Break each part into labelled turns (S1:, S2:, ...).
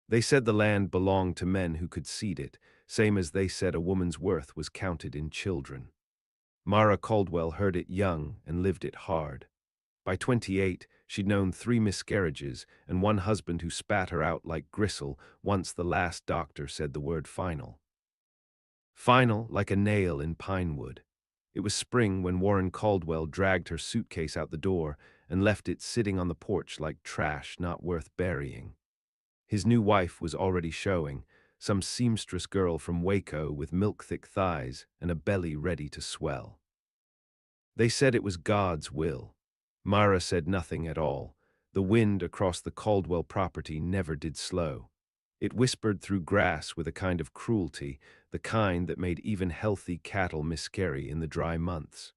S1: They said the land belonged to men who could seed it, same as they said a woman's worth was counted in children. Mara Caldwell heard it young and lived it hard. By 28, she'd known 3 miscarriages and one husband who spat her out like gristle once the last doctor said the word final. Final like a nail in pine wood. It was spring when Warren Caldwell dragged her suitcase out the door and left it sitting on the porch like trash not worth burying. His new wife was already showing, some seamstress girl from Waco with milk-thick thighs and a belly ready to swell. They said it was God's will. Mara said nothing at all. The wind across the Caldwell property never did slow. It whispered through grass with a kind of cruelty, the kind that made even healthy cattle miscarry in the dry months.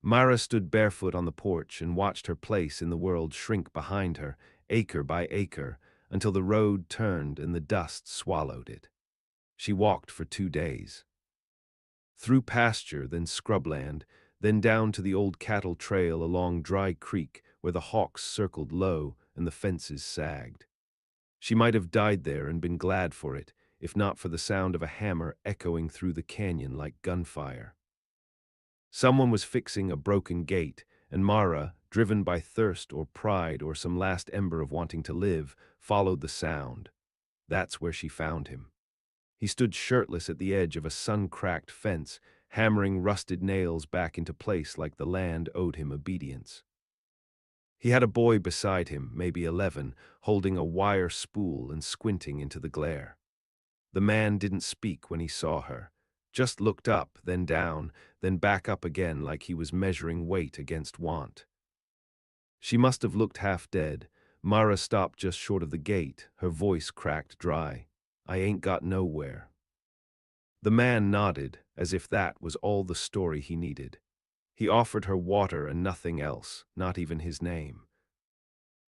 S1: Mara stood barefoot on the porch and watched her place in the world shrink behind her, acre by acre, until the road turned and the dust swallowed it. She walked for 2 days. Through pasture, then scrubland, then down to the old cattle trail along Dry Creek where the hawks circled low and the fences sagged. She might have died there and been glad for it, if not for the sound of a hammer echoing through the canyon like gunfire. Someone was fixing a broken gate, and Mara, driven by thirst or pride or some last ember of wanting to live, followed the sound. That's where she found him. He stood shirtless at the edge of a sun-cracked fence, hammering rusted nails back into place like the land owed him obedience. He had a boy beside him, maybe 11, holding a wire spool and squinting into the glare. The man didn't speak when he saw her, just looked up, then down, then back up again like he was measuring weight against want. She must have looked half dead. Mara stopped just short of the gate, her voice cracked dry. "I ain't got nowhere." The man nodded, as if that was all the story he needed. He offered her water and nothing else, not even his name.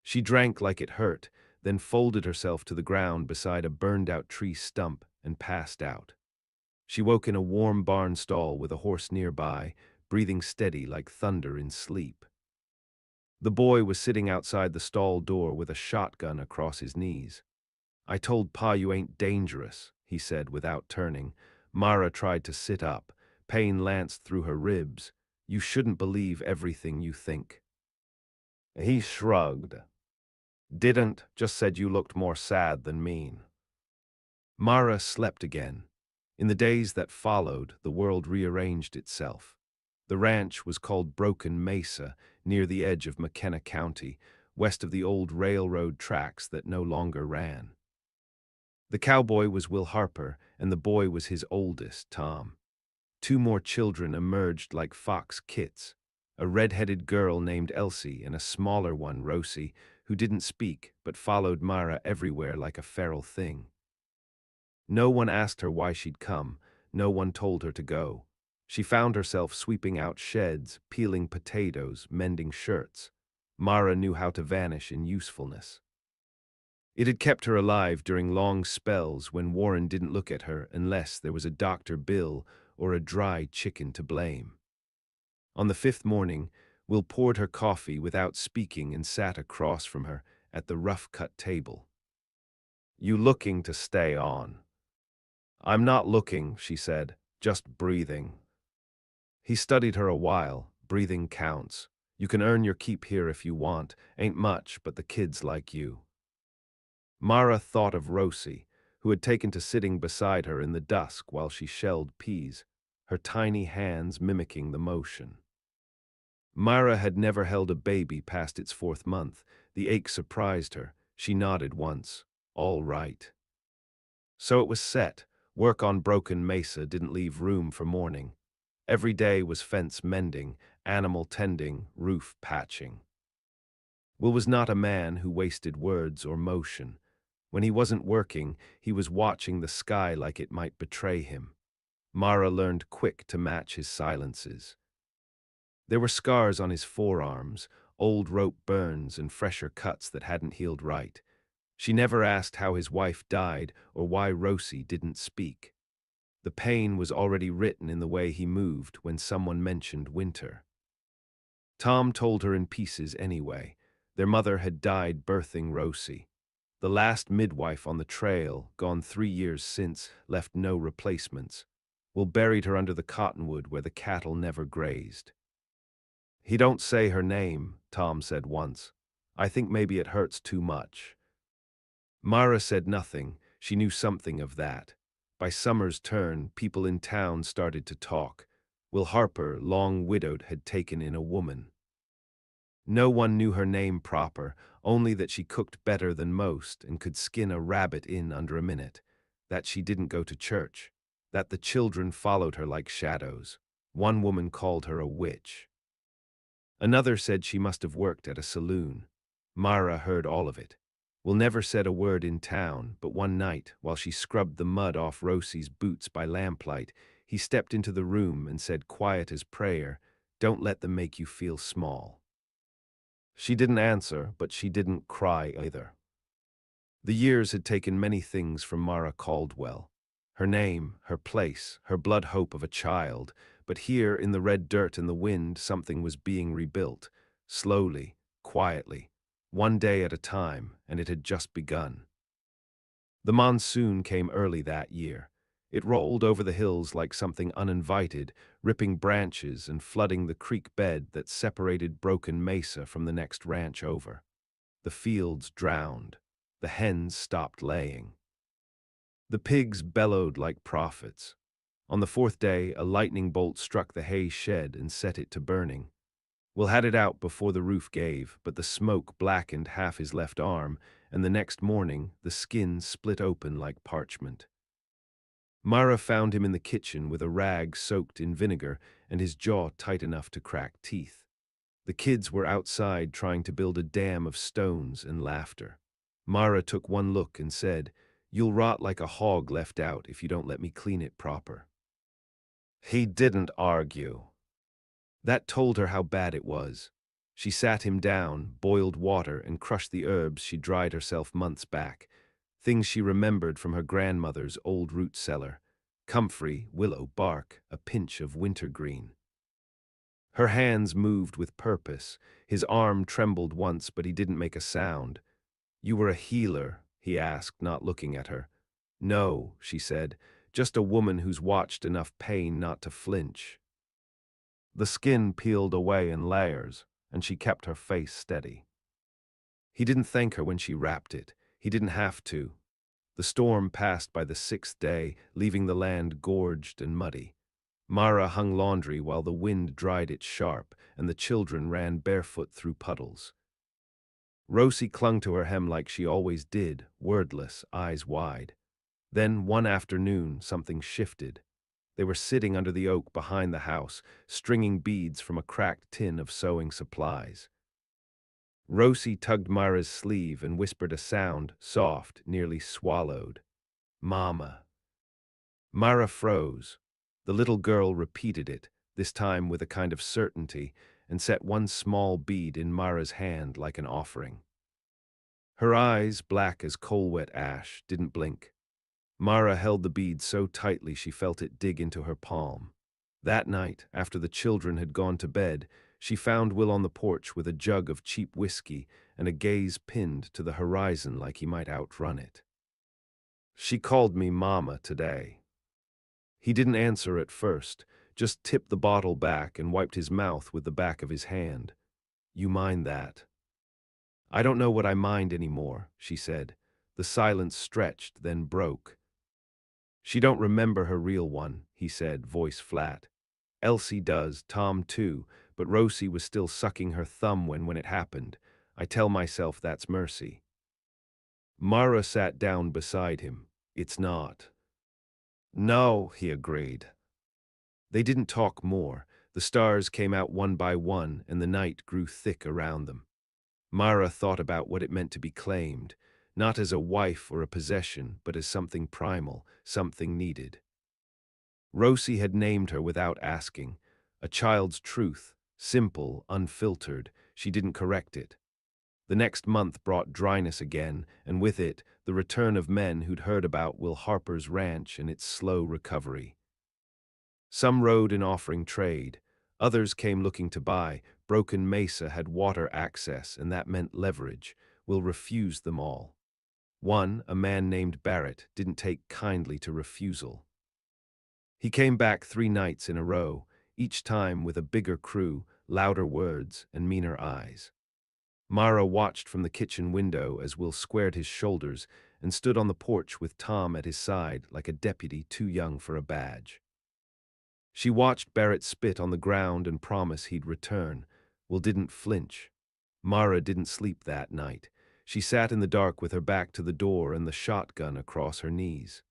S1: She drank like it hurt, then folded herself to the ground beside a burned-out tree stump and passed out. She woke in a warm barn stall with a horse nearby, breathing steady like thunder in sleep. The boy was sitting outside the stall door with a shotgun across his knees. "I told Pa you ain't dangerous," he said without turning. Mara tried to sit up. Pain lanced through her ribs. "You shouldn't believe everything you think." He shrugged. "Didn't, just said you looked more sad than mean." Mara slept again. In the days that followed, the world rearranged itself. The ranch was called Broken Mesa, near the edge of McKenna County, west of the old railroad tracks that no longer ran. The cowboy was Will Harper, and the boy was his oldest, Tom. 2 more children emerged like fox kits, a red-headed girl named Elsie and a smaller one, Rosie, who didn't speak but followed Mara everywhere like a feral thing. No one asked her why she'd come, no one told her to go. She found herself sweeping out sheds, peeling potatoes, mending shirts. Mara knew how to vanish in usefulness. It had kept her alive during long spells when Warren didn't look at her unless there was a Dr. Bill or a dry chicken to blame. On the 5th morning, Will poured her coffee without speaking and sat across from her at the rough-cut table. "You looking to stay on?" "I'm not looking," she said, "just breathing." He studied her a while. "Breathing counts. You can earn your keep here if you want. Ain't much, but the kids like you." Mara thought of Rosie, who had taken to sitting beside her in the dusk while she shelled peas, her tiny hands mimicking the motion. Mara had never held a baby past its 4th month. The ache surprised her. She nodded once. "All right." So it was set. Work on Broken Mesa didn't leave room for mourning. Every day was fence mending, animal tending, roof patching. Will was not a man who wasted words or motion. When he wasn't working, he was watching the sky like it might betray him. Mara learned quick to match his silences. There were scars on his forearms, old rope burns and fresher cuts that hadn't healed right. She never asked how his wife died or why Rosie didn't speak. The pain was already written in the way he moved when someone mentioned winter. Tom told her in pieces anyway. Their mother had died birthing Rosie. The last midwife on the trail, gone 3 years since, left no replacements. Will buried her under the cottonwood where the cattle never grazed. He don't say her name, Tom said once. I think maybe it hurts too much. Mara said nothing. She knew something of that. By summer's turn, people in town started to talk. Will Harper, long widowed, had taken in a woman. No one knew her name proper, only that she cooked better than most and could skin a rabbit in under a minute, that she didn't go to church, that the children followed her like shadows. One woman called her a witch. Another said she must have worked at a saloon. Mara heard all of it. Will never said a word in town, but one night, while she scrubbed the mud off Rosie's boots by lamplight, he stepped into the room and said, quiet as prayer, "Don't let them make you feel small." She didn't answer, but she didn't cry either. The years had taken many things from Mara Caldwell. Her name, her place, her blood hope of a child, but here in the red dirt and the wind something was being rebuilt, slowly, quietly, one day at a time, and it had just begun. The monsoon came early that year. It rolled over the hills like something uninvited, ripping branches and flooding the creek bed that separated Broken Mesa from the next ranch over. The fields drowned. The hens stopped laying. The pigs bellowed like prophets. On the fourth day, a lightning bolt struck the hay shed and set it to burning. Will had it out before the roof gave, but the smoke blackened half his left arm, and the next morning the skin split open like parchment. Mara found him in the kitchen with a rag soaked in vinegar and his jaw tight enough to crack teeth. The kids were outside trying to build a dam of stones and laughter. Mara took one look and said, "You'll rot like a hog left out if you don't let me clean it proper." He didn't argue. That told her how bad it was. She sat him down, boiled water, and crushed the herbs she dried herself months back, things she remembered from her grandmother's old root cellar: comfrey, willow bark, a pinch of wintergreen. Her hands moved with purpose. His arm trembled once, but he didn't make a sound. "You were a healer?" he asked, not looking at her. "No," she said, "just a woman who's watched enough pain not to flinch." The skin peeled away in layers, and she kept her face steady. He didn't thank her when she wrapped it. He didn't have to. The storm passed by the 6th day, leaving the land gorged and muddy. Mara hung laundry while the wind dried it sharp, and the children ran barefoot through puddles. Rosie clung to her hem like she always did, wordless, eyes wide. Then, one afternoon, something shifted. They were sitting under the oak behind the house, stringing beads from a cracked tin of sewing supplies. Rosie tugged Mara's sleeve and whispered a sound, soft, nearly swallowed. "Mama." Mara froze. The little girl repeated it, this time with a kind of certainty, and set one small bead in Mara's hand like an offering. Her eyes, black as coal-wet ash, didn't blink. Mara held the bead so tightly she felt it dig into her palm. That night, after the children had gone to bed, she found Will on the porch with a jug of cheap whiskey and a gaze pinned to the horizon like he might outrun it. "She called me Mama today." He didn't answer at first, just tipped the bottle back and wiped his mouth with the back of his hand. "You mind that?" "I don't know what I mind anymore," she said. The silence stretched, then broke. "She don't remember her real one," he said, voice flat. "Elsie does, Tom too, but Rosie was still sucking her thumb when it happened. I tell myself that's mercy." Mara sat down beside him. "It's not." "No," he agreed. They didn't talk more. The stars came out one by one, and the night grew thick around them. Mara thought about what it meant to be claimed, not as a wife or a possession, but as something primal, something needed. Rosie had named her without asking. A child's truth, simple, unfiltered. She didn't correct it. The next month brought dryness again, and with it, the return of men who'd heard about Will Harper's ranch and its slow recovery. Some rode in offering trade. Others came looking to buy. Broken Mesa had water access, and that meant leverage. Will refused them all. One, a man named Barrett, didn't take kindly to refusal. He came back 3 nights in a row, each time with a bigger crew, louder words, and meaner eyes. Mara watched from the kitchen window as Will squared his shoulders and stood on the porch with Tom at his side like a deputy too young for a badge. She watched Barrett spit on the ground and promise he'd return. Will didn't flinch. Mara didn't sleep that night. She sat in the dark with her back to the door and the shotgun across her knees.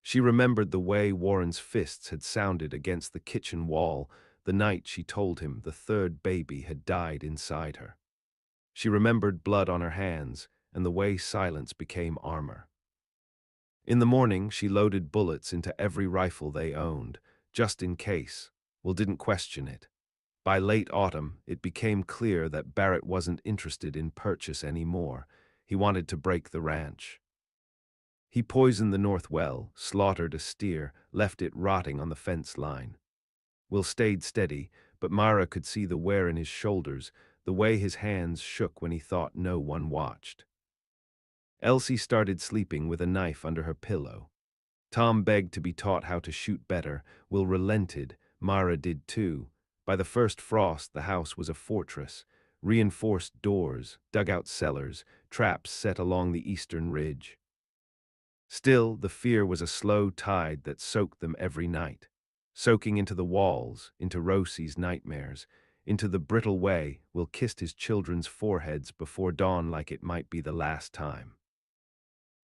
S1: She remembered the way Warren's fists had sounded against the kitchen wall the night she told him the third baby had died inside her. She remembered blood on her hands and the way silence became armor. In the morning, she loaded bullets into every rifle they owned, just in case. Will didn't question it. By late autumn, it became clear that Barrett wasn't interested in purchase anymore. He wanted to break the ranch. He poisoned the north well, slaughtered a steer, left it rotting on the fence line. Will stayed steady, but Mara could see the wear in his shoulders, the way his hands shook when he thought no one watched. Elsie started sleeping with a knife under her pillow. Tom begged to be taught how to shoot better. Will relented. Mara did too. By the first frost, the house was a fortress. Reinforced doors, dugout cellars, traps set along the eastern ridge. Still, the fear was a slow tide that soaked them every night, soaking into the walls, into Rosie's nightmares, into the brittle way Will kissed his children's foreheads before dawn like it might be the last time.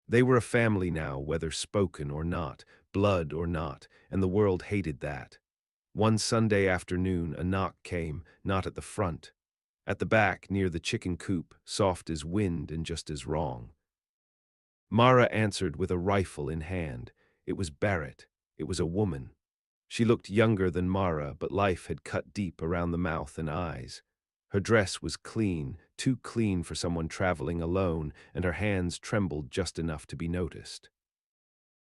S1: They were a family now, whether spoken or not, blood or not, and the world hated that. One Sunday afternoon a knock came, not at the front. At the back, near the chicken coop, soft as wind and just as wrong. Mara answered with a rifle in hand. It was Barrett. It was a woman. She looked younger than Mara, but life had cut deep around the mouth and eyes. Her dress was clean, too clean for someone traveling alone, and her hands trembled just enough to be noticed.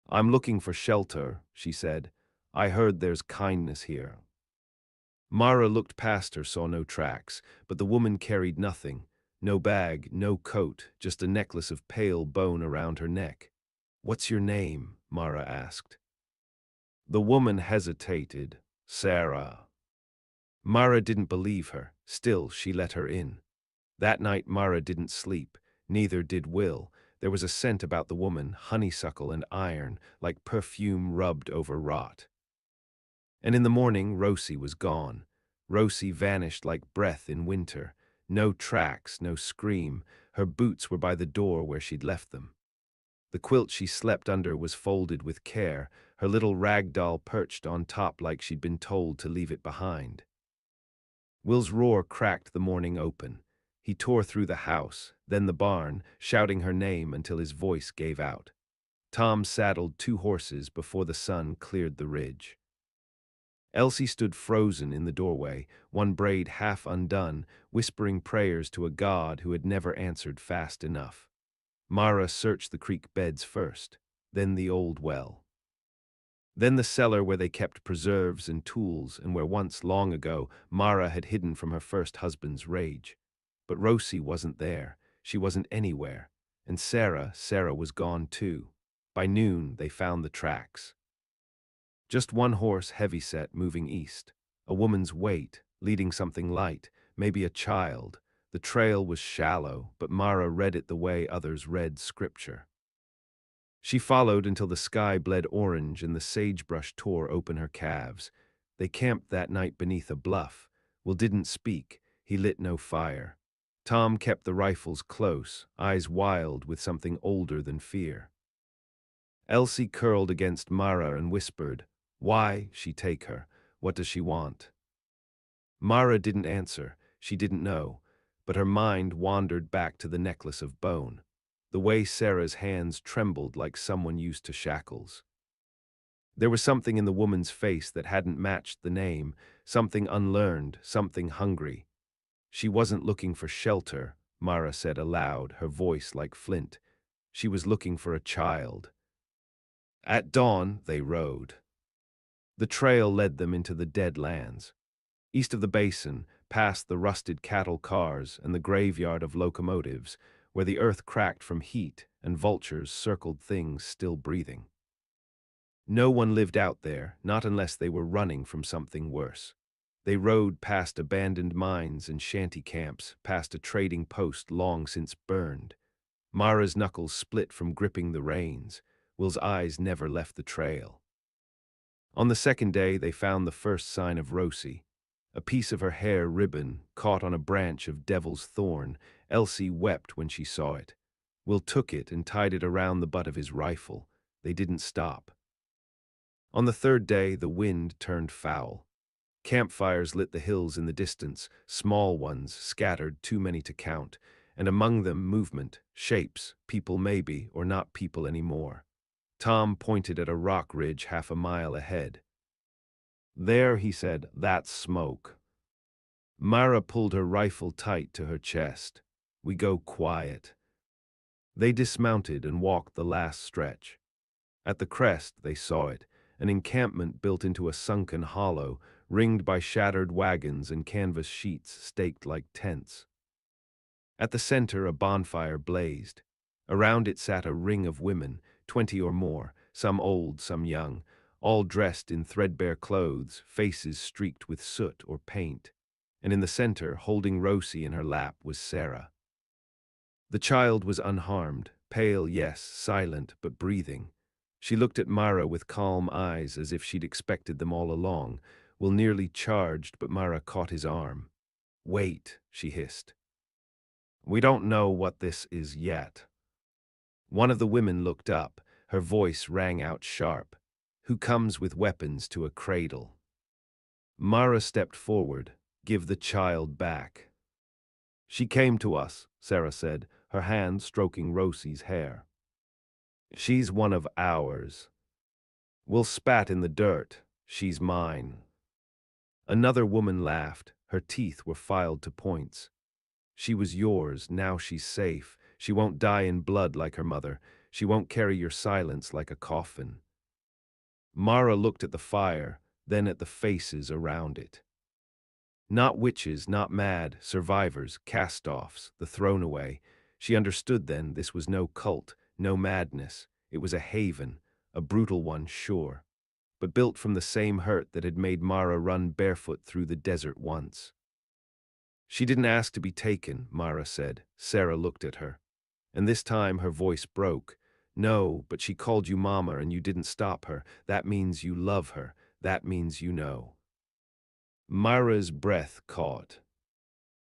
S1: "I'm looking for shelter," she said. "I heard there's kindness here." Mara looked past her, saw no tracks, but the woman carried nothing. No bag, no coat, just a necklace of pale bone around her neck. "What's your name?" Mara asked. The woman hesitated. "Sarah." Mara didn't believe her. Still, she let her in. That night Mara didn't sleep. Neither did Will. There was a scent about the woman, honeysuckle and iron, like perfume rubbed over rot. And in the morning, Rosie was gone. Rosie vanished like breath in winter. No tracks, no scream. Her boots were by the door where she'd left them. The quilt she slept under was folded with care, her little rag doll perched on top like she'd been told to leave it behind. Will's roar cracked the morning open. He tore through the house, then the barn, shouting her name until his voice gave out. Tom saddled 2 horses before the sun cleared the ridge. Elsie stood frozen in the doorway, one braid half undone, whispering prayers to a god who had never answered fast enough. Mara searched the creek beds first, then the old well. Then the cellar where they kept preserves and tools and where once, long ago, Mara had hidden from her first husband's rage. But Rosie wasn't there. She wasn't anywhere. And Sarah was gone too. By noon, they found the tracks. Just one horse heavyset moving east. A woman's weight, leading something light, maybe a child. The trail was shallow, but Mara read it the way others read scripture. She followed until the sky bled orange and the sagebrush tore open her calves. They camped that night beneath a bluff. Will didn't speak. He lit no fire. Tom kept the rifles close, eyes wild with something older than fear. Elsie curled against Mara and whispered, "Why she take her? What does she want?" Mara didn't answer. She didn't know, but her mind wandered back to the necklace of bone, the way Sarah's hands trembled like someone used to shackles. There was something in the woman's face that hadn't matched the name, something unlearned, something hungry. She wasn't looking for shelter, Mara said aloud, her voice like flint. She was looking for a child. At dawn, they rode. The trail led them into the dead lands. East of the basin, past the rusted cattle cars and the graveyard of locomotives, where the earth cracked from heat and vultures circled things still breathing. No one lived out there, not unless they were running from something worse. They rode past abandoned mines and shanty camps, past a trading post long since burned. Mara's knuckles split from gripping the reins. Will's eyes never left the trail. On the second day, they found the first sign of Rosie. A piece of her hair ribbon caught on a branch of devil's thorn. Elsie wept when she saw it. Will took it and tied it around the butt of his rifle. They didn't stop. On the third day, the wind turned foul. Campfires lit the hills in the distance, small ones, scattered, too many to count, and among them movement, shapes, people maybe, or not people anymore. Tom pointed at a rock ridge half a mile ahead. "There," he said, "that's smoke." Mara pulled her rifle tight to her chest. "We go quiet." They dismounted and walked the last stretch. At the crest, they saw it, an encampment built into a sunken hollow, ringed by shattered wagons and canvas sheets staked like tents. At the center, a bonfire blazed. Around it sat a ring of women, 20 or more, some old, some young, all dressed in threadbare clothes, faces streaked with soot or paint. And in the center, holding Rosie in her lap, was Sarah. The child was unharmed, pale, yes, silent, but breathing. She looked at Mara with calm eyes as if she'd expected them all along. Will nearly charged, but Mara caught his arm. "Wait," she hissed. "We don't know what this is yet." One of the women looked up. Her voice rang out sharp. "Who comes with weapons to a cradle?" Mara stepped forward. "Give the child back." "She came to us," Sarah said, her hand stroking Rosie's hair. "She's one of ours. We'll spat in the dirt. She's mine." Another woman laughed. Her teeth were filed to points. "She was yours, now she's safe. She won't die in blood like her mother. She won't carry your silence like a coffin." Mara looked at the fire, then at the faces around it. Not witches, not mad, survivors, cast-offs, the thrown away. She understood then this was no cult, no madness. It was a haven, a brutal one, sure, but built from the same hurt that had made Mara run barefoot through the desert once. "She didn't ask to be taken," Mara said. Sarah looked at her. And this time her voice broke. "No, but she called you Mama and you didn't stop her. That means you love her. That means you know." Mara's breath caught.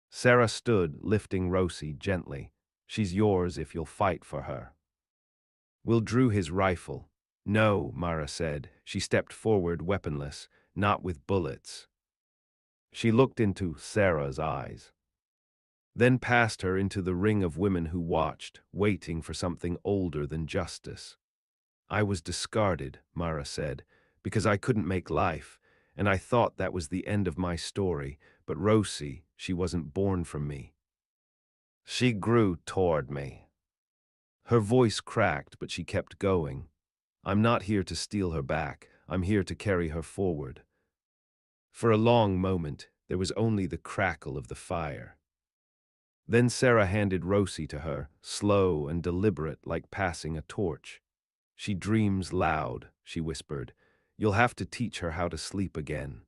S1: Sarah stood, lifting Rosie gently. "She's yours if you'll fight for her." Will drew his rifle. "No," Mara said. She stepped forward, weaponless, "not with bullets." She looked into Sarah's eyes, then past her into the ring of women who watched, waiting for something older than justice. "I was discarded," Mara said, "because I couldn't make life, and I thought that was the end of my story, but Rosie, she wasn't born from me. She grew toward me." Her voice cracked, but she kept going. "I'm not here to steal her back. I'm here to carry her forward." For a long moment, there was only the crackle of the fire. Then Sarah handed Rosie to her, slow and deliberate like passing a torch. "She dreams loud," she whispered. "You'll have to teach her how to sleep again."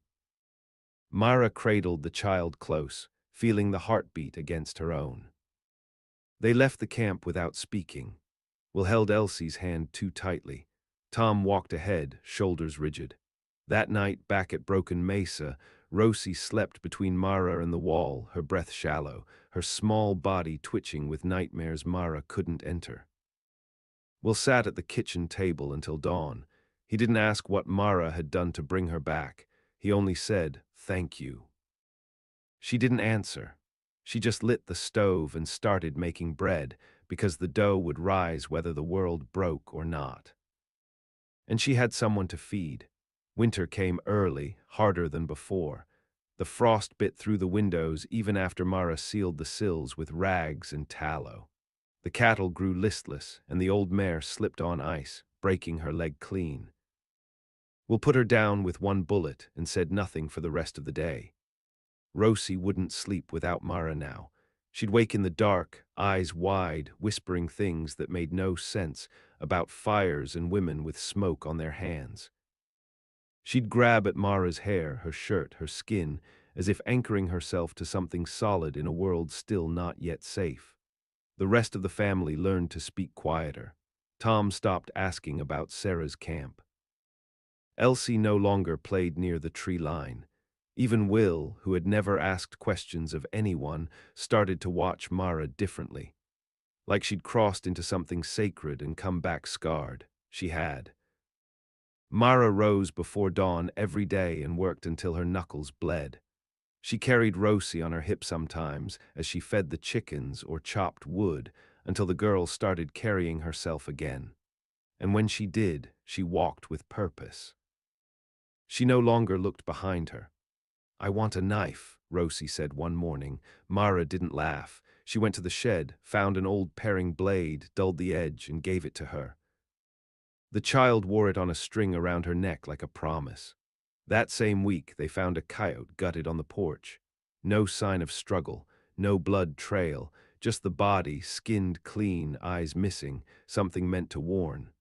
S1: Mara cradled the child close, feeling the heartbeat against her own. They left the camp without speaking. Will held Elsie's hand too tightly. Tom walked ahead, shoulders rigid. That night, back at Broken Mesa, Rosie slept between Mara and the wall, her breath shallow, her small body twitching with nightmares Mara couldn't enter. Will sat at the kitchen table until dawn. He didn't ask what Mara had done to bring her back. He only said, "Thank you." She didn't answer. She just lit the stove and started making bread, because the dough would rise whether the world broke or not. And she had someone to feed. Winter came early, harder than before. The frost bit through the windows even after Mara sealed the sills with rags and tallow. The cattle grew listless, and the old mare slipped on ice, breaking her leg clean. Will put her down with one bullet and said nothing for the rest of the day. Rosie wouldn't sleep without Mara now. She'd wake in the dark, eyes wide, whispering things that made no sense about fires and women with smoke on their hands. She'd grab at Mara's hair, her shirt, her skin, as if anchoring herself to something solid in a world still not yet safe. The rest of the family learned to speak quieter. Tom stopped asking about Sarah's camp. Elsie no longer played near the tree line. Even Will, who had never asked questions of anyone, started to watch Mara differently. Like she'd crossed into something sacred and come back scarred. She had. Mara rose before dawn every day and worked until her knuckles bled. She carried Rosie on her hip sometimes as she fed the chickens or chopped wood until the girl started carrying herself again. And when she did, she walked with purpose. She no longer looked behind her. "I want a knife," Rosie said one morning. Mara didn't laugh. She went to the shed, found an old paring blade, dulled the edge, and gave it to her. The child wore it on a string around her neck like a promise. That same week, they found a coyote gutted on the porch. No sign of struggle, no blood trail, just the body, skinned clean, eyes missing, something meant to warn.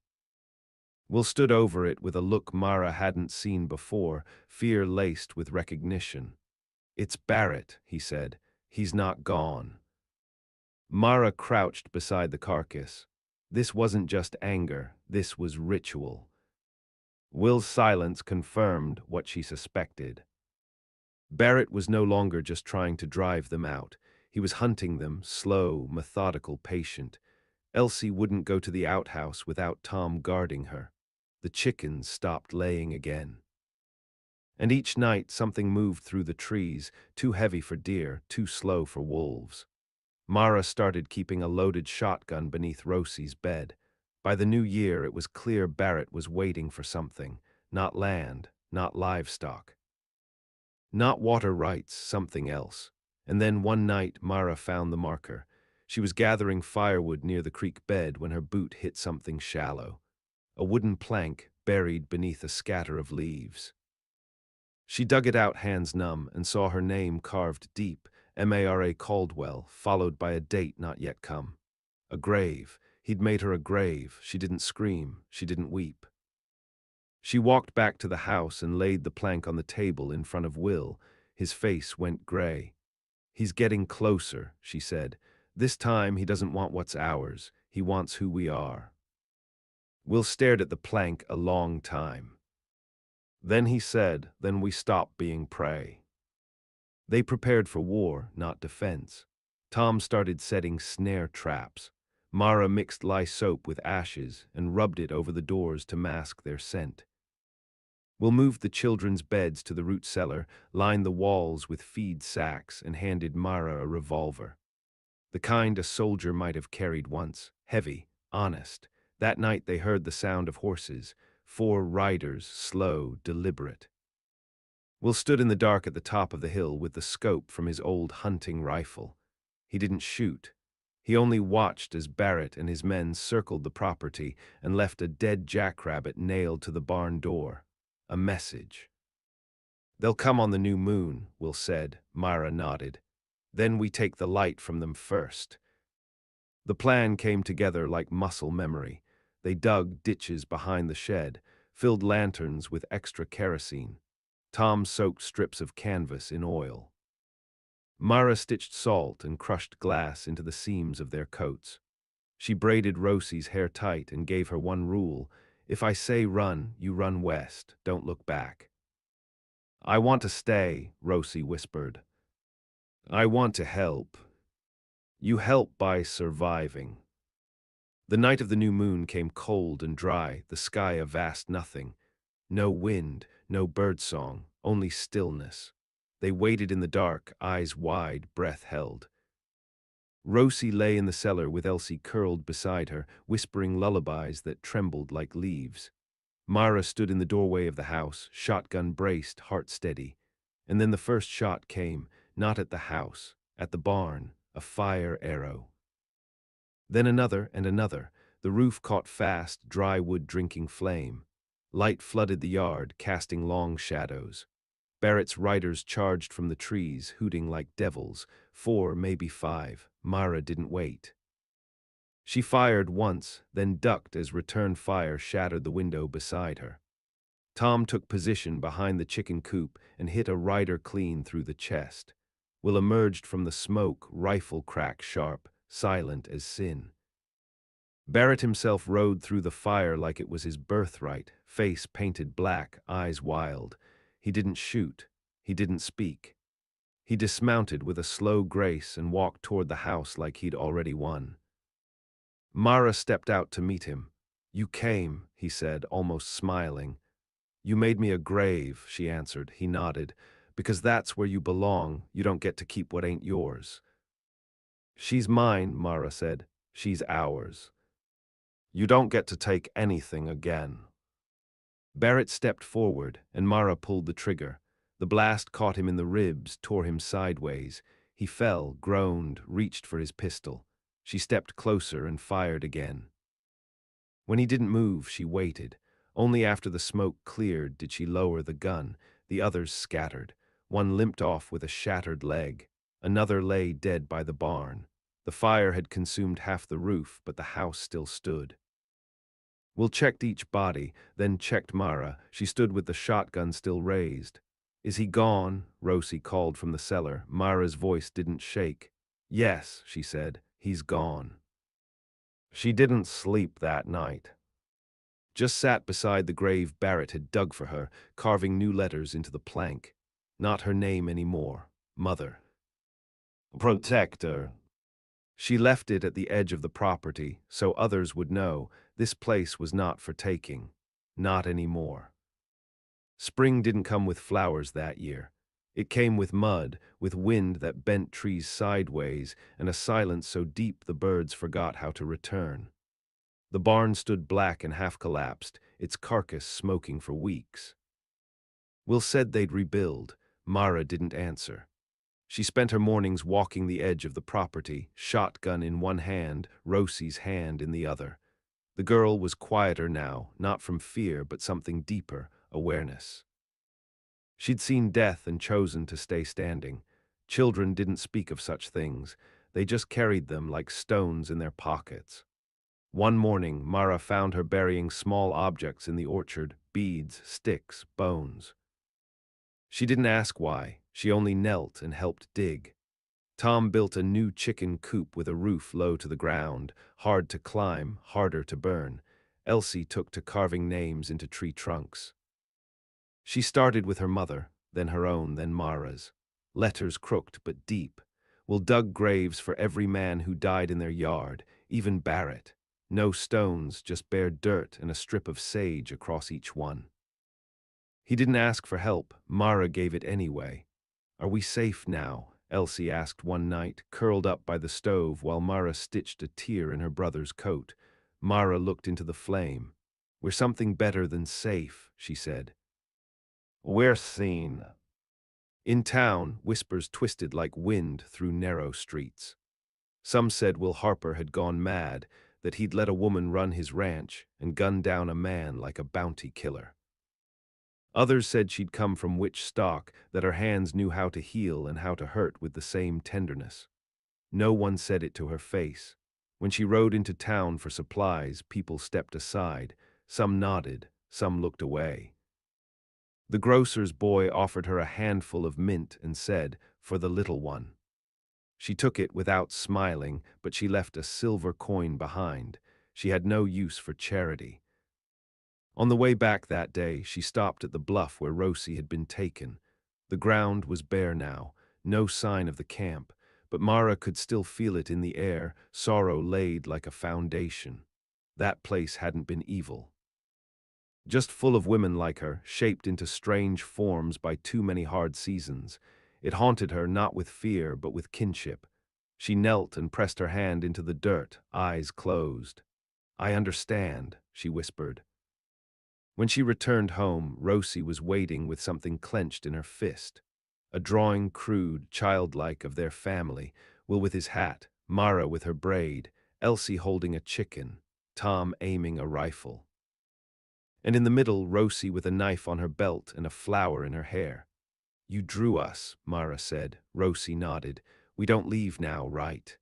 S1: Will stood over it with a look Mara hadn't seen before, fear laced with recognition. "It's Barrett," he said. "He's not gone." Mara crouched beside the carcass. This wasn't just anger, this was ritual. Will's silence confirmed what she suspected. Barrett was no longer just trying to drive them out. He was hunting them, slow, methodical, patient. Elsie wouldn't go to the outhouse without Tom guarding her. The chickens stopped laying again. And each night something moved through the trees, too heavy for deer, too slow for wolves. Mara started keeping a loaded shotgun beneath Rosie's bed. By the new year, it was clear Barrett was waiting for something. Not land, not livestock. Not water rights, something else. And then one night, Mara found the marker. She was gathering firewood near the creek bed when her boot hit something shallow. A wooden plank buried beneath a scatter of leaves. She dug it out hands numb and saw her name carved deep, Mara Caldwell, followed by a date not yet come. A grave. He'd made her a grave. She didn't scream. She didn't weep. She walked back to the house and laid the plank on the table in front of Will. His face went gray. "He's getting closer," she said. "This time he doesn't want what's ours. He wants who we are." Will stared at the plank a long time. Then he said, "Then we stop being prey." They prepared for war, not defense. Tom started setting snare traps. Mara mixed lye soap with ashes and rubbed it over the doors to mask their scent. Will moved the children's beds to the root cellar, lined the walls with feed sacks, and handed Mara a revolver. The kind a soldier might have carried once, heavy, honest. That night they heard the sound of horses, 4 riders, slow, deliberate. Will stood in the dark at the top of the hill with the scope from his old hunting rifle. He didn't shoot. He only watched as Barrett and his men circled the property and left a dead jackrabbit nailed to the barn door. A message. "They'll come on the new moon," Will said. Myra nodded. "Then we take the light from them first." The plan came together like muscle memory. They dug ditches behind the shed, filled lanterns with extra kerosene. Tom soaked strips of canvas in oil. Mara stitched salt and crushed glass into the seams of their coats. She braided Rosie's hair tight and gave her one rule: "If I say run, you run west. Don't look back." "I want to stay," Rosie whispered. "I want to help." "You help by surviving." The night of the new moon came cold and dry, the sky a vast nothing. No wind, no birdsong, only stillness. They waited in the dark, eyes wide, breath held. Rosie lay in the cellar with Elsie curled beside her, whispering lullabies that trembled like leaves. Mara stood in the doorway of the house, shotgun braced, heart steady. And then the first shot came, not at the house, at the barn, a fire arrow. Then another and another. The roof caught fast, dry wood drinking flame. Light flooded the yard, casting long shadows. Barrett's riders charged from the trees, hooting like devils. 4, maybe 5. Mara didn't wait. She fired once, then ducked as return fire shattered the window beside her. Tom took position behind the chicken coop and hit a rider clean through the chest. Will emerged from the smoke, rifle crack sharp, silent as sin. Barrett himself rode through the fire like it was his birthright, face painted black, eyes wild. He didn't shoot. He didn't speak. He dismounted with a slow grace and walked toward the house like he'd already won. Mara stepped out to meet him. "You came," he said, almost smiling. "You made me a grave," she answered. He nodded. "Because that's where you belong. You don't get to keep what ain't yours." "She's mine," Mara said. "She's ours. You don't get to take anything again." Barrett stepped forward, and Mara pulled the trigger. The blast caught him in the ribs, tore him sideways. He fell, groaned, reached for his pistol. She stepped closer and fired again. When he didn't move, she waited. Only after the smoke cleared did she lower the gun. The others scattered. One limped off with a shattered leg. Another lay dead by the barn. The fire had consumed half the roof, but the house still stood. Will checked each body, then checked Mara. She stood with the shotgun still raised. "Is he gone?" Rosie called from the cellar. Mara's voice didn't shake. "Yes," she said, "he's gone." She didn't sleep that night. Just sat beside the grave Barrett had dug for her, carving new letters into the plank. Not her name anymore. Mother. Protector. She left it at the edge of the property, so others would know this place was not for taking. Not anymore. Spring didn't come with flowers that year. It came with mud, with wind that bent trees sideways, and a silence so deep the birds forgot how to return. The barn stood black and half-collapsed, its carcass smoking for weeks. Will said they'd rebuild. Mara didn't answer. She spent her mornings walking the edge of the property, shotgun in one hand, Rosie's hand in the other. The girl was quieter now, not from fear, but something deeper, awareness. She'd seen death and chosen to stay standing. Children didn't speak of such things. They just carried them like stones in their pockets. One morning, Mara found her burying small objects in the orchard, beads, sticks, bones. She didn't ask why, she only knelt and helped dig. Tom built a new chicken coop with a roof low to the ground, hard to climb, harder to burn. Elsie took to carving names into tree trunks. She started with her mother, then her own, then Mara's. Letters crooked but deep. Will dug graves for every man who died in their yard, even Barrett. No stones, just bare dirt and a strip of sage across each one. He didn't ask for help. Mara gave it anyway. "Are we safe now?" Elsie asked one night, curled up by the stove while Mara stitched a tear in her brother's coat. Mara looked into the flame. "We're something better than safe," she said. "We're seen." In town, whispers twisted like wind through narrow streets. Some said Will Harper had gone mad, that he'd let a woman run his ranch and gun down a man like a bounty killer. Others said she'd come from witch stock, that her hands knew how to heal and how to hurt with the same tenderness. No one said it to her face. When she rode into town for supplies, people stepped aside. Some nodded, some looked away. The grocer's boy offered her a handful of mint and said, "For the little one." She took it without smiling, but she left a silver coin behind. She had no use for charity. On the way back that day, she stopped at the bluff where Rosie had been taken. The ground was bare now, no sign of the camp, but Mara could still feel it in the air, sorrow laid like a foundation. That place hadn't been evil. Just full of women like her, shaped into strange forms by too many hard seasons. It haunted her not with fear, but with kinship. She knelt and pressed her hand into the dirt, eyes closed. "I understand," she whispered. When she returned home, Rosie was waiting with something clenched in her fist. A drawing crude, childlike of their family, Will with his hat, Mara with her braid, Elsie holding a chicken, Tom aiming a rifle. And in the middle, Rosie with a knife on her belt and a flower in her hair. You drew us, Mara said. Rosie nodded. We don't leave now, right?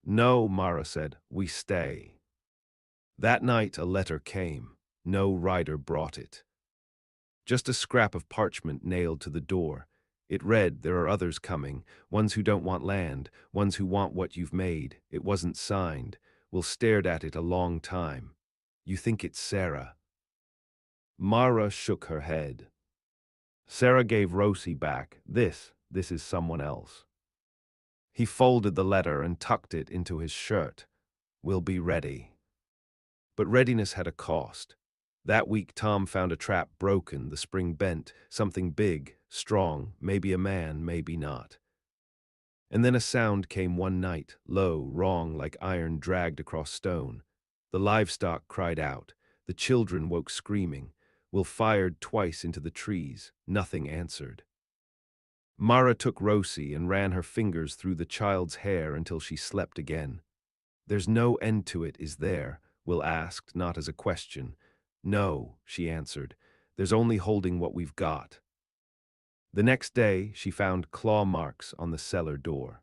S1: No, Mara said. We stay. That night a letter came. No rider brought it. Just a scrap of parchment nailed to the door. It read, there are others coming, ones who don't want land, ones who want what you've made. It wasn't signed. Will stared at it a long time. You think it's Sarah. Mara shook her head. Sarah gave Rosie back. This is someone else. He folded the letter and tucked it into his shirt. We'll be ready. But readiness had a cost. That week Tom found a trap broken, the spring bent, something big, strong, maybe a man, maybe not. And then a sound came one night, low, wrong, like iron dragged across stone. The livestock cried out. The children woke screaming. Will fired twice into the trees. Nothing answered. Mara took Rosie and ran her fingers through the child's hair until she slept again. There's no end to it, is there? Will asked, not as a question. No, she answered. There's only holding what we've got. The next day, she found claw marks on the cellar door.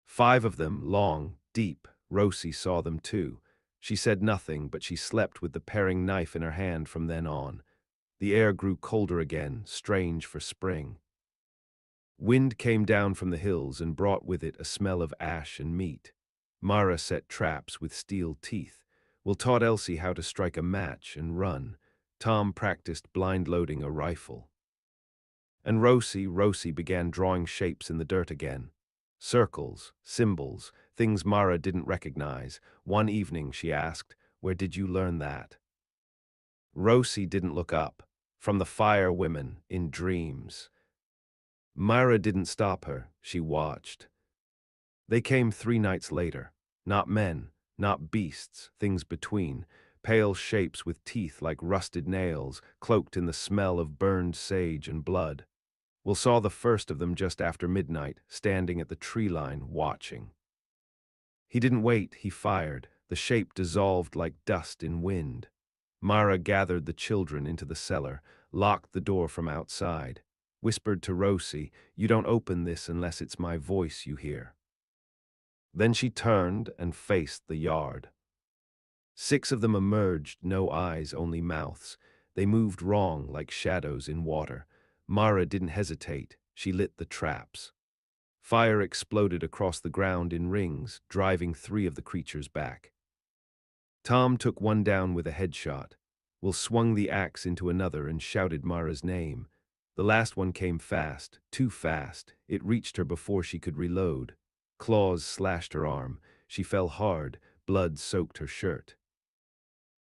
S1: 5 of them, long, deep. Rosie saw them too. She said nothing, but she slept with the paring knife in her hand from then on. The air grew colder again, strange for spring. Wind came down from the hills and brought with it a smell of ash and meat. Mara set traps with steel teeth. Will taught Elsie how to strike a match and run. Tom practiced blind-loading a rifle. And Rosie began drawing shapes in the dirt again. Circles, symbols, things Mara didn't recognize. One evening she asked, "Where did you learn that?" Rosie didn't look up. From the fire women, in dreams. Mara didn't stop her. She watched. They came 3 nights later. Not men, not beasts, things between. Pale shapes with teeth like rusted nails, cloaked in the smell of burned sage and blood. Will saw the first of them just after midnight, standing at the tree line, watching. He didn't wait, he fired. The shape dissolved like dust in wind. Mara gathered the children into the cellar, locked the door from outside, whispered to Rosie, "You don't open this unless it's my voice you hear." Then she turned and faced the yard. 6 of them emerged, no eyes, only mouths. They moved wrong like shadows in water. Mara didn't hesitate. She lit the traps. Fire exploded across the ground in rings, driving 3 of the creatures back. Tom took one down with a headshot. Will swung the axe into another and shouted Mara's name. The last one came fast, too fast. It reached her before she could reload. Claws slashed her arm. She fell hard, blood soaked her shirt.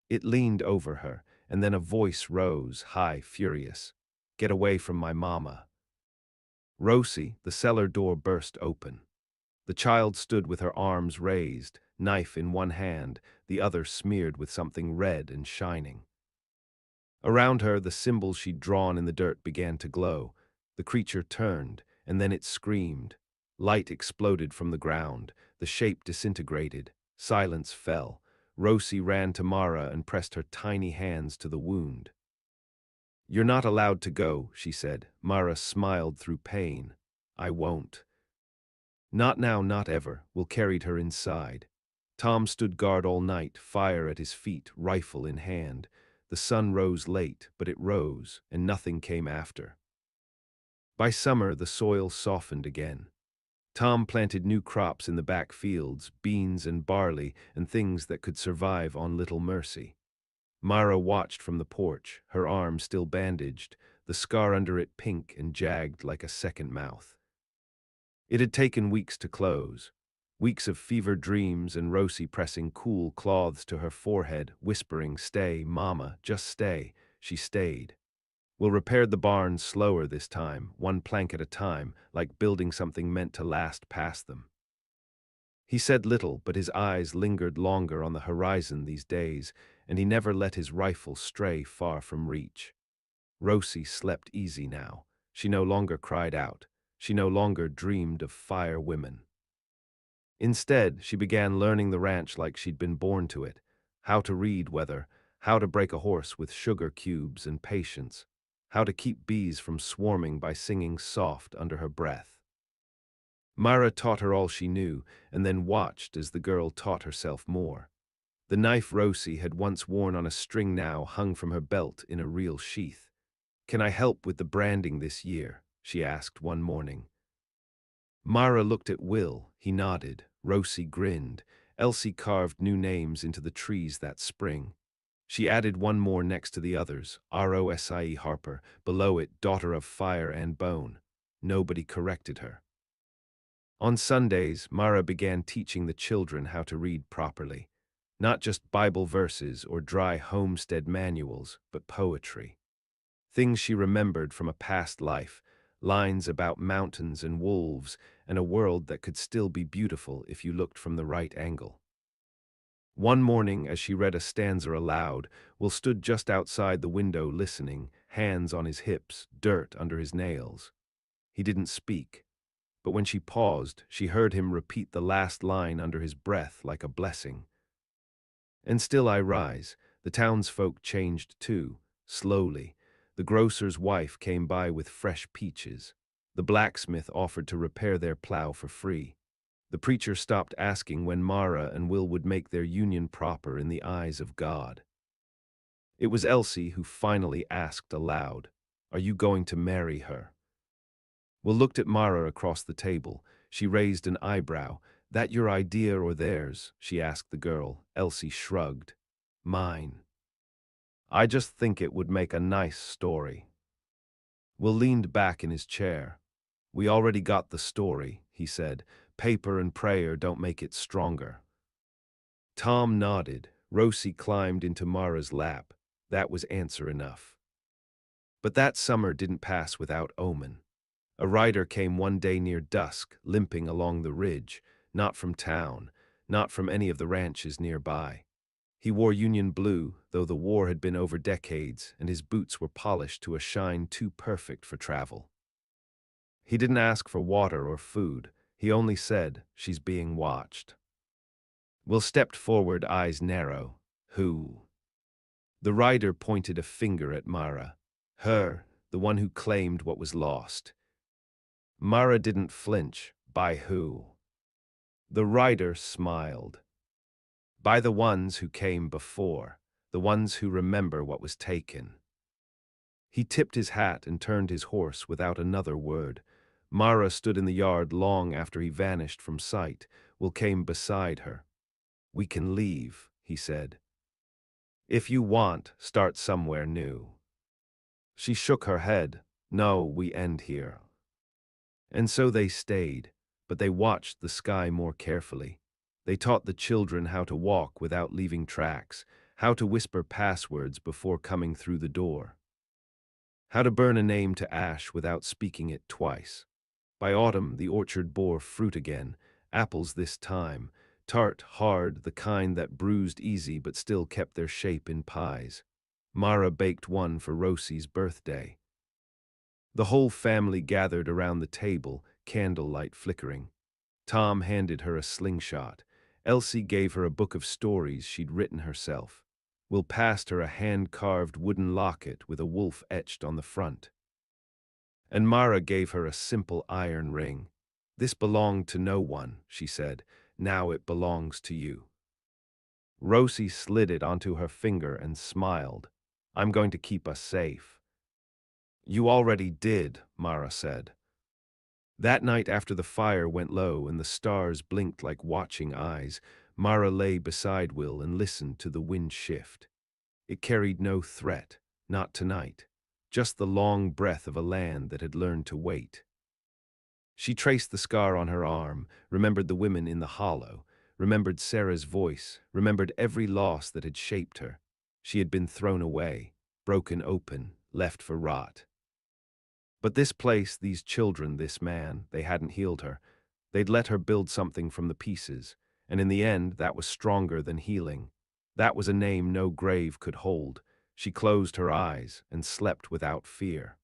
S1: It leaned over her, and then a voice rose, high, furious. "Get away from my mama." Rosie, the cellar door burst open. The child stood with her arms raised, knife in one hand, the other smeared with something red and shining. Around her, the symbols she'd drawn in the dirt began to glow. The creature turned, and then it screamed. Light exploded from the ground. The shape disintegrated. Silence fell. Rosie ran to Mara and pressed her tiny hands to the wound. "You're not allowed to go," she said. Mara smiled through pain. "I won't." "Not now, not ever." Will carried her inside. Tom stood guard all night, fire at his feet, rifle in hand. The sun rose late, but it rose, and nothing came after. By summer, the soil softened again. Tom planted new crops in the back fields, beans and barley, and things that could survive on little mercy. Mara watched from the porch, her arm still bandaged, the scar under it pink and jagged like a second mouth. It had taken weeks to close. Weeks of fever dreams and Rosie pressing cool cloths to her forehead, whispering, "Stay, Mama, just stay." She stayed. Will repaired the barn slower this time, one plank at a time, like building something meant to last past them. He said little, but his eyes lingered longer on the horizon these days, and he never let his rifle stray far from reach. Rosie slept easy now. She no longer cried out. She no longer dreamed of fire women. Instead, she began learning the ranch like she'd been born to it, how to read weather, how to break a horse with sugar cubes and patience, how to keep bees from swarming by singing soft under her breath. Mara taught her all she knew, and then watched as the girl taught herself more. The knife Rosie had once worn on a string now hung from her belt in a real sheath. "Can I help with the branding this year?" she asked one morning. Mara looked at Will. He nodded. Rosie grinned. Elsie carved new names into the trees that spring. She added one more next to the others, Rosie Harper, below it, daughter of fire and bone. Nobody corrected her. On Sundays, Mara began teaching the children how to read properly. Not just Bible verses or dry homestead manuals, but poetry. Things she remembered from a past life, lines about mountains and wolves, and a world that could still be beautiful if you looked from the right angle. One morning, as she read a stanza aloud, Will stood just outside the window listening, hands on his hips, dirt under his nails. He didn't speak, but when she paused, she heard him repeat the last line under his breath like a blessing. "And still I rise." The townsfolk changed too, slowly. The grocer's wife came by with fresh peaches. The blacksmith offered to repair their plow for free. The preacher stopped asking when Mara and Will would make their union proper in the eyes of God. It was Elsie who finally asked aloud, "Are you going to marry her?" Will looked at Mara across the table. She raised an eyebrow. "That your idea or theirs?" she asked the girl. Elsie shrugged. "Mine. I just think it would make a nice story." Will leaned back in his chair. "We already got the story," he said. "Paper and prayer don't make it stronger." Tom nodded. Rosie climbed into Mara's lap. That was answer enough. But that summer didn't pass without omen. A rider came one day near dusk, limping along the ridge, not from town, not from any of the ranches nearby. He wore Union blue, though the war had been over decades, and his boots were polished to a shine too perfect for travel. He didn't ask for water or food. He only said, "She's being watched." Will stepped forward, eyes narrow. "Who?" The rider pointed a finger at Mara. "Her, the one who claimed what was lost." Mara didn't flinch. "By who?" The rider smiled. "By the ones who came before, the ones who remember what was taken." He tipped his hat and turned his horse without another word. Mara stood in the yard long after he vanished from sight. Will came beside her. "We can leave," he said. "If you want, start somewhere new." She shook her head. "No, we end here." And so they stayed, but they watched the sky more carefully. They taught the children how to walk without leaving tracks, how to whisper passwords before coming through the door, how to burn a name to ash without speaking it twice. By autumn, the orchard bore fruit again, apples this time, tart, hard, the kind that bruised easy but still kept their shape in pies. Mara baked one for Rosie's birthday. The whole family gathered around the table, candlelight flickering. Tom handed her a slingshot. Elsie gave her a book of stories she'd written herself. Will passed her a hand-carved wooden locket with a wolf etched on the front. And Mara gave her a simple iron ring. "This belonged to no one," she said. "Now it belongs to you." Rosie slid it onto her finger and smiled. "I'm going to keep us safe." "You already did," Mara said. That night after the fire went low and the stars blinked like watching eyes, Mara lay beside Will and listened to the wind shift. It carried no threat, not tonight, just the long breath of a land that had learned to wait. She traced the scar on her arm, remembered the women in the hollow, remembered Sarah's voice, remembered every loss that had shaped her. She had been thrown away, broken open, left for rot. But this place, these children, this man, they hadn't healed her. They'd let her build something from the pieces, and in the end that was stronger than healing. That was a name no grave could hold. She closed her eyes and slept without fear.